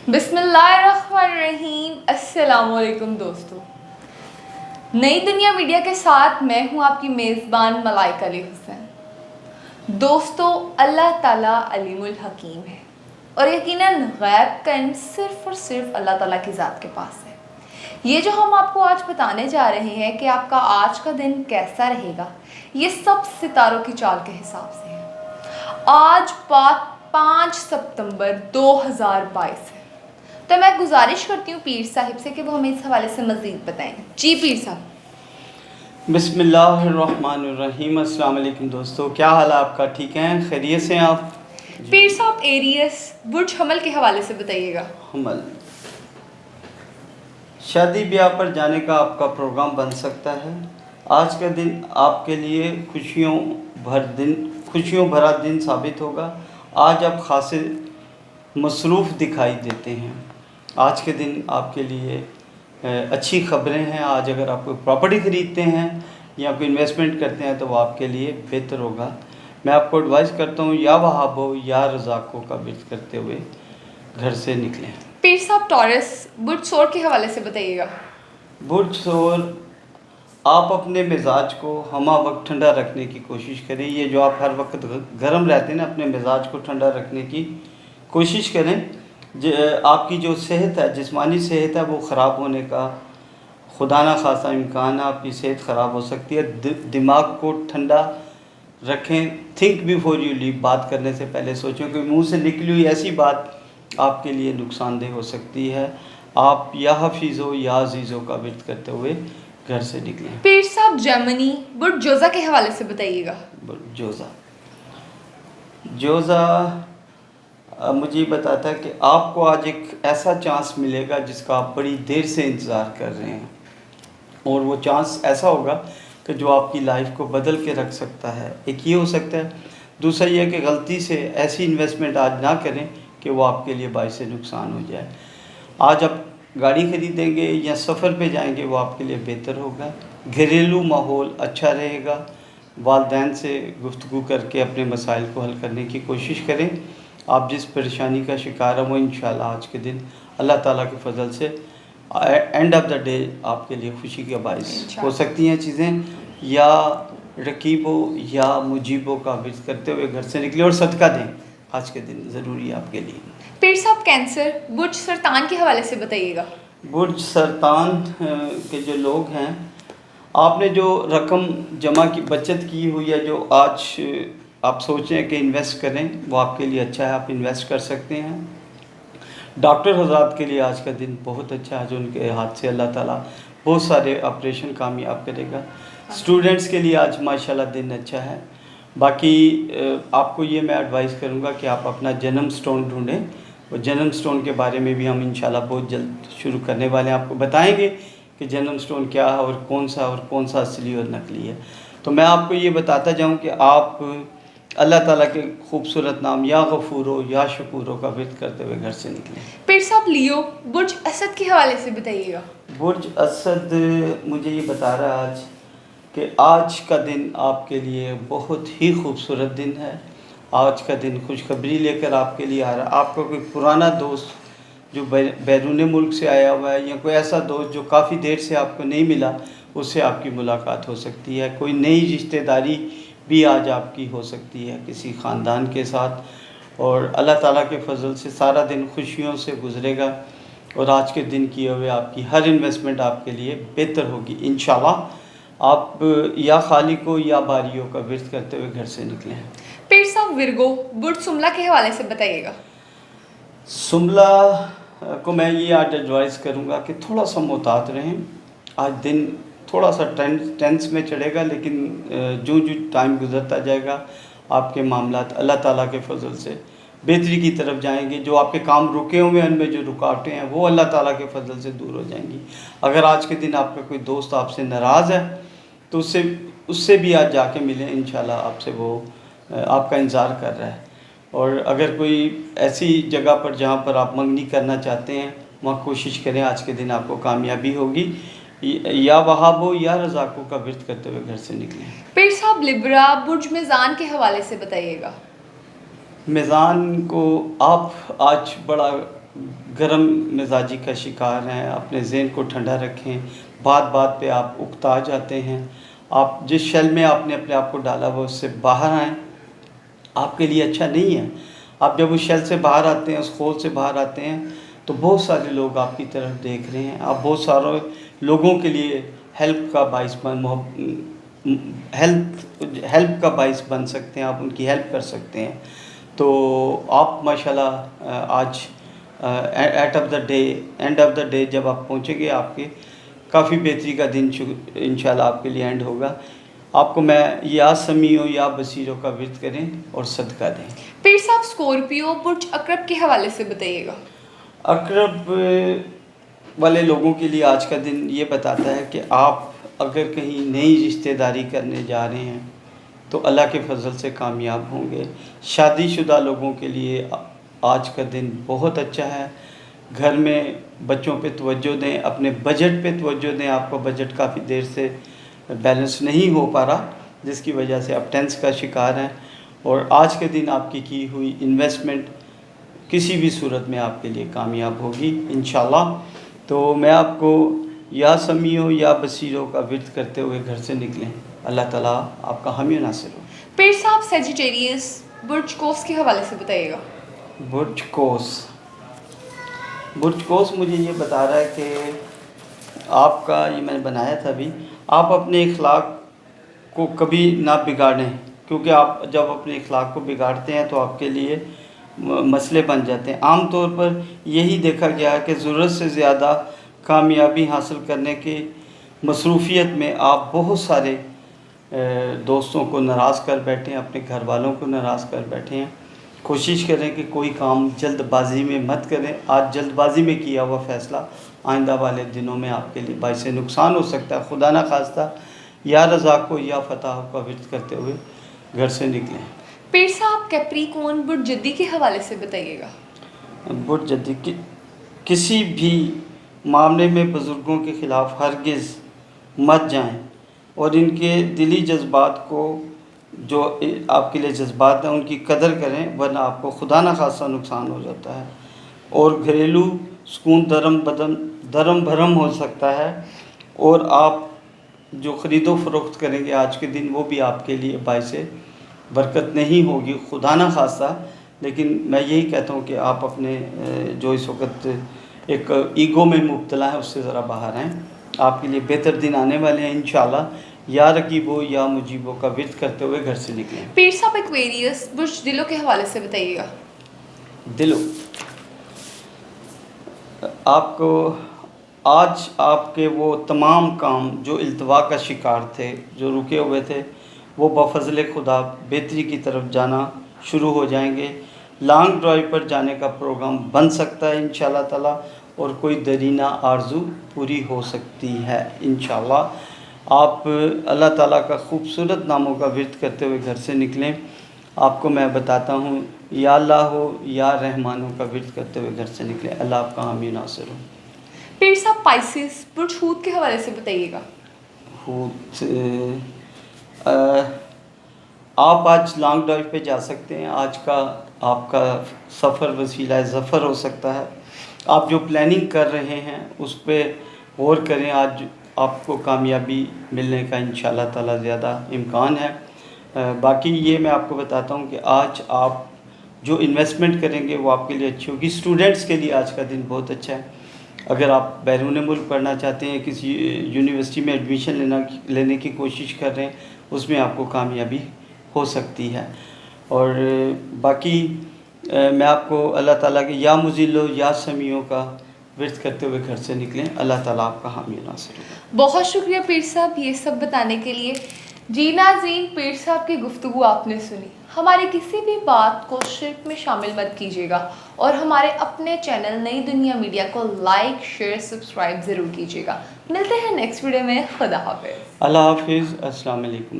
बिस्मिल्लाहिर्रहमानिर्रहीम। अस्सलाम वालेकुम दोस्तों, नई दुनिया मीडिया के साथ मैं हूं आपकी मेज़बान मलाइका अली हुसैन। दोस्तों, अल्लाह ताला अलीमुल हकीम है और यकीनन गैब का इल्म सिर्फ़ और सिर्फ अल्लाह ताला की ज़ात के पास है। ये जो हम आपको आज बताने जा रहे हैं कि आपका आज का दिन कैसा रहेगा, ये सब सितारों की चाल के हिसाब से है। आज बात 5 सितंबर 2022 है, तो मैं गुजारिश करती हूँ पीर साहिब से कि वो हमें इस हवाले से मज़ीद बताएं। जी पीर साहब। बिस्मिल्लाहिर्रहमानिर्रहीम। अस्सलाम वालेकुम दोस्तों, क्या हाल है आपका? ठीक हैं, खैरियत से हैं आप? पीर साहब, एरियस बुर्ज हमल के हवाले से बताइएगा। हमल, शादी ब्याह पर जाने का आपका प्रोग्राम बन सकता है। आज का दिन आपके लिए खुशियों भरा दिन साबित होगा। आज आप खासे मसरूफ़ दिखाई देते हैं। आज के दिन आपके लिए अच्छी ख़बरें हैं। आज अगर आप कोई प्रॉपर्टी ख़रीदते हैं या कोई इन्वेस्टमेंट करते हैं तो वो आपके लिए बेहतर होगा। मैं आपको एडवाइस करता हूँ या वहाबो या रज़ाको का विर्द करते हुए घर से निकलें। पीर साहब, टॉरस बुर्ज सोर के हवाले से बताइएगा। बुर्ज सोर, आप अपने मिजाज को हमा वक्त ठंडा रखने की कोशिश करें। ये जो आप हर वक्त गर्म रहते हैं ना, अपने मिजाज को ठंडा रखने की कोशिश करें। आपकी जो सेहत है, जिस्मानी सेहत है, वो ख़राब होने का खुदा ना खासा इम्कान है। आपकी सेहत ख़राब हो सकती है। दिमाग को ठंडा रखें। थिंक बिफोर यू लीव, बात करने से पहले सोचें कि मुंह से निकली हुई ऐसी बात आपके लिए नुकसानदेह हो सकती है। आप या हफीज़ो या अजीज़ो का विर्द करते हुए घर से निकलें। पीर साहब, जर्मनी बुर्ज जोज़ा के हवाले से बताइएगा। जोज़ा मुझे ये बताता है कि आपको आज एक ऐसा चांस मिलेगा जिसका आप बड़ी देर से इंतज़ार कर रहे हैं, और वो चांस ऐसा होगा कि जो आपकी लाइफ को बदल के रख सकता है। एक ये हो सकता है। दूसरा ये है कि गलती से ऐसी इन्वेस्टमेंट आज ना करें कि वो आपके लिए बाइस नुकसान हो जाए। आज आप गाड़ी ख़रीदेंगे या सफ़र पे जाएंगे, वो आपके लिए बेहतर होगा। घरेलू माहौल अच्छा रहेगा। वालिदैन से गुफ्तगू करके अपने मसाइल को हल करने की कोशिश करें। आप जिस परेशानी का शिकार हैं वो इंशाल्लाह आज के दिन अल्लाह ताला के फजल से एंड ऑफ द डे आपके लिए खुशी का बाइस हो सकती हैं चीज़ें। या रकीबो या मुजीबो का विर्द करते हुए घर से निकले और सदका दें। आज के दिन ज़रूरी है आपके लिए। पीर साहब, कैंसर बुर्ज सरतान के हवाले से बताइएगा। बुर्ज सरतान के जो लोग हैं, आपने जो रकम जमा की, बचत की हुई है, जो आज आप सोचें कि इन्वेस्ट करें, वो आपके लिए अच्छा है। आप इन्वेस्ट कर सकते हैं। डॉक्टर हज़रात के लिए आज का दिन बहुत अच्छा है, जो उनके हाथ से अल्लाह ताला बहुत सारे ऑपरेशन कामयाब करेगा। स्टूडेंट्स के लिए आज माशाल्लाह दिन अच्छा है। बाकी आपको ये मैं एडवाइस करूँगा कि आप अपना जन्म स्टोन ढूँढें, और जन्म स्टोन के बारे में भी हम इंशाल्लाह बहुत जल्द शुरू करने वाले हैं। आपको बताएंगे कि जन्म स्टोन क्या है और कौन सा असली और नकली है। तो मैं आपको ये बताता जाऊँ कि आप अल्लाह ताला के खूबसूरत नाम या गफूरो या शकूरो का विर्द करते हुए घर से निकलें। पीर साहब, लियो बुर्ज असद के हवाले से बताइएगा। बुर्ज असद मुझे ये बता रहा है आज कि आज का दिन आपके लिए बहुत ही खूबसूरत दिन है। आज का दिन खुशखबरी लेकर आपके लिए आ रहा है। आपका कोई पुराना दोस्त जो बैरून मुल्क से आया हुआ है, या कोई ऐसा दोस्त जो काफ़ी देर से आपको नहीं मिला, उससे आपकी मुलाकात हो सकती है। कोई नई रिश्तेदारी भी आज आपकी हो सकती है किसी ख़ानदान के साथ, और अल्लाह ताला के फजल से सारा दिन खुशियों से गुजरेगा। और आज के दिन किए हुए आपकी हर इन्वेस्टमेंट आपके लिए बेहतर होगी इंशाल्लाह। आप या खालिको या बारियों का विर्द करते हुए घर से निकलें। पीर साहब, विरगो बुर्ज सुमला के हवाले से बताइएगा। सुमला को मैं ये आज एडवाइस करूँगा कि थोड़ा सा मोहतात रहें। आज दिन थोड़ा सा टेंस में चढ़ेगा, लेकिन जो टाइम गुजरता जाएगा आपके मामलात अल्लाह ताला के फजल से बेहतरी की तरफ जाएंगे। जो आपके काम रुके हुए हैं, उनमें जो रुकावटें हैं, वो अल्लाह ताला के फजल से दूर हो जाएंगी। अगर आज के दिन आपका कोई दोस्त आपसे नाराज़ है तो उससे भी आज जाके मिलें। इंशाल्लाह आपसे वो आपका इंतज़ार कर रहा है। और अगर कोई ऐसी जगह पर जहाँ पर आप मंगनी करना चाहते हैं, वहाँ कोशिश करें। आज के दिन आपको कामयाबी होगी। या वहाबो या रज़ाको का विर्द करते हुए घर से निकलें। पीर साहब, लिब्रा बुर्ज मिज़ान के हवाले से बताइएगा। मिज़ान को आप आज बड़ा گرم مزاجی کا شکار ہیں، اپنے ذہن کو ٹھنڈا رکھیں، بات بات پہ آپ اکتا جاتے ہیں، آپ جس شیل میں آپ نے اپنے آپ کو ڈالا وہ اس سے باہر آئیں، آپ کے لیے اچھا نہیں ہے۔ آپ جب اس شیل سے باہر آتے ہیں، اس خول سے باہر آتے ہیں، تو بہت سارے لوگ آپ کی طرف دیکھ رہے ہیں، آپ بہت سارے لوگوں کے لیے ہیلپ کا باعث بن سکتے ہیں، آپ ان کی ہیلپ کر سکتے ہیں۔ تو آپ ماشاءاللہ آج اینڈ آف دا ڈے جب آپ پہنچیں گے، آپ کے کافی بہتری کا دن انشاءاللہ آپ کے لیے اینڈ ہوگا۔ آپ کو میں یا سمیعوں یا بصیروں کا ورد کریں اور صدقہ دیں۔ پیر صاحب اسکورپیو برج عقرب کے حوالے سے بتائیے گا۔ عقرب والے لوگوں کے لیے آج کا دن یہ بتاتا ہے کہ آپ اگر کہیں نئی رشتہ داری کرنے جا رہے ہیں تو اللہ کے فضل سے کامیاب ہوں گے۔ شادی شدہ لوگوں کے لیے آج کا دن بہت اچھا ہے۔ گھر میں بچوں پہ توجہ دیں، اپنے بجٹ پہ توجہ دیں۔ آپ کو بجٹ کافی دیر سے بیلنس نہیں ہو پا رہا، جس کی وجہ سے آپ ٹینس کا شکار ہیں، اور آج کے دن آپ کی ہوئی انویسٹمنٹ کسی بھی صورت میں آپ کے لیے کامیاب ہوگی انشاءاللہ۔ تو میں آپ کو یا سمیعوں یا بصیروں کا ورد کرتے ہوئے گھر سے نکلیں۔ اللہ تعالیٰ آپ کا حامی و ناصر ہو۔ پیر صاحب سیجیٹیریس برج قوس کے حوالے سے بتائیے گا۔ برج قوس مجھے یہ بتا رہا ہے کہ آپ کا، یہ میں نے بنایا تھا ابھی، آپ اپنے اخلاق کو کبھی نہ بگاڑیں، کیونکہ آپ جب اپنے اخلاق کو بگاڑتے ہیں تو آپ کے لیے مسئلے بن جاتے ہیں۔ عام طور پر یہی دیکھا گیا ہے کہ ضرورت سے زیادہ کامیابی حاصل کرنے کی مصروفیت میں آپ بہت سارے دوستوں کو ناراض کر بیٹھے ہیں، اپنے گھر والوں کو ناراض کر بیٹھے ہیں۔ کوشش کریں کہ کوئی کام جلد بازی میں مت کریں۔ آج جلد بازی میں کیا ہوا فیصلہ آئندہ والے دنوں میں آپ کے لیے باعث نقصان ہو سکتا ہے۔ خدا نہ خواستہ یا رضا کو یا فتح کا ورد کرتے ہوئے گھر سے نکلیں۔ پیر صاحب کیپریکون برج جدی کے حوالے سے بتائیے گا۔ برج جدی کسی بھی معاملے میں بزرگوں کے خلاف ہرگز مت جائیں، اور ان کے دلی جذبات کو، جو آپ کے لیے جذبات ہیں، ان کی قدر کریں، ورنہ آپ کو خدا نہ خواستہ نقصان ہو جاتا ہے، اور گھریلو سکون درم بھرم ہو سکتا ہے، اور آپ جو خرید و فروخت کریں گے آج کے دن، وہ بھی آپ کے لیے باعث برکت نہیں ہوگی خدا نہ خواستہ۔ لیکن میں یہی کہتا ہوں کہ آپ اپنے جو اس وقت ایک ایگو میں مبتلا ہے، اس سے ذرا باہر آئیں۔ آپ کے لیے بہتر دن آنے والے ہیں انشاءاللہ۔ یا رقیبو یا مجیبو کا ورد کرتے ہوئے گھر سے نکلیں۔ پیر صاحب ایکویریس برج دلوں کے حوالے سے بتائیے گا۔ دلو، آپ کو آج آپ کے وہ تمام کام جو التوا کا شکار تھے، جو رکے ہوئے تھے، وہ بفضل خدا بہتری کی طرف جانا شروع ہو جائیں گے۔ لانگ ڈرائیو پر جانے کا پروگرام بن سکتا ہے انشاءاللہ تعالیٰ، اور کوئی درینہ آرزو پوری ہو سکتی ہے انشاءاللہ۔ آپ اللہ تعالیٰ کا خوبصورت ناموں کا ورد کرتے ہوئے گھر سے نکلیں۔ آپ کو میں بتاتا ہوں، یا اللہ ہو یا رحمانوں کا ورد کرتے ہوئے گھر سے نکلیں۔ اللہ آپ کا حامی ناصر ہو۔ پیر صاحب پائسس برج حوت کے حوالے سے بتائیے گا۔ حوت، آپ آج لانگ ڈرائیو پہ جا سکتے ہیں۔ آج کا آپ کا سفر وسیلہ ظفر ہو سکتا ہے۔ آپ جو پلاننگ کر رہے ہیں اس پہ غور کریں، آج آپ کو کامیابی ملنے کا انشاءاللہ تعالیٰ زیادہ امکان ہے۔ باقی یہ میں آپ کو بتاتا ہوں کہ آج آپ جو انویسٹمنٹ کریں گے وہ آپ کے لیے اچھی ہوگی۔ اسٹوڈنٹس کے لیے آج کا دن بہت اچھا ہے۔ اگر آپ بیرون ملک پڑھنا چاہتے ہیں، کسی یونیورسٹی میں ایڈمیشن لینے کی کوشش کر رہے ہیں، اس میں آپ کو کامیابی ہو سکتی ہے۔ اور باقی میں آپ کو اللہ تعالیٰ کے یا مذلو یا سمیعوں کا ورد کرتے ہوئے گھر سے نکلیں۔ اللہ تعالیٰ آپ کا حامی ناصر ہو۔ بہت شکریہ پیر صاحب یہ سب بتانے کے لیے۔ جی ناظرین، پیر صاحب کی گفتگو آپ نے سنی۔ ہماری کسی بھی بات کو شرک میں شامل مت کیجیے گا، اور ہمارے اپنے چینل نئی دنیا میڈیا کو لائک، شیئر، سبسکرائب ضرور کیجیے گا۔ ملتے ہیں نیکسٹ ویڈیو میں۔ خدا حافظ۔ اللہ حافظ۔ السلام علیکم۔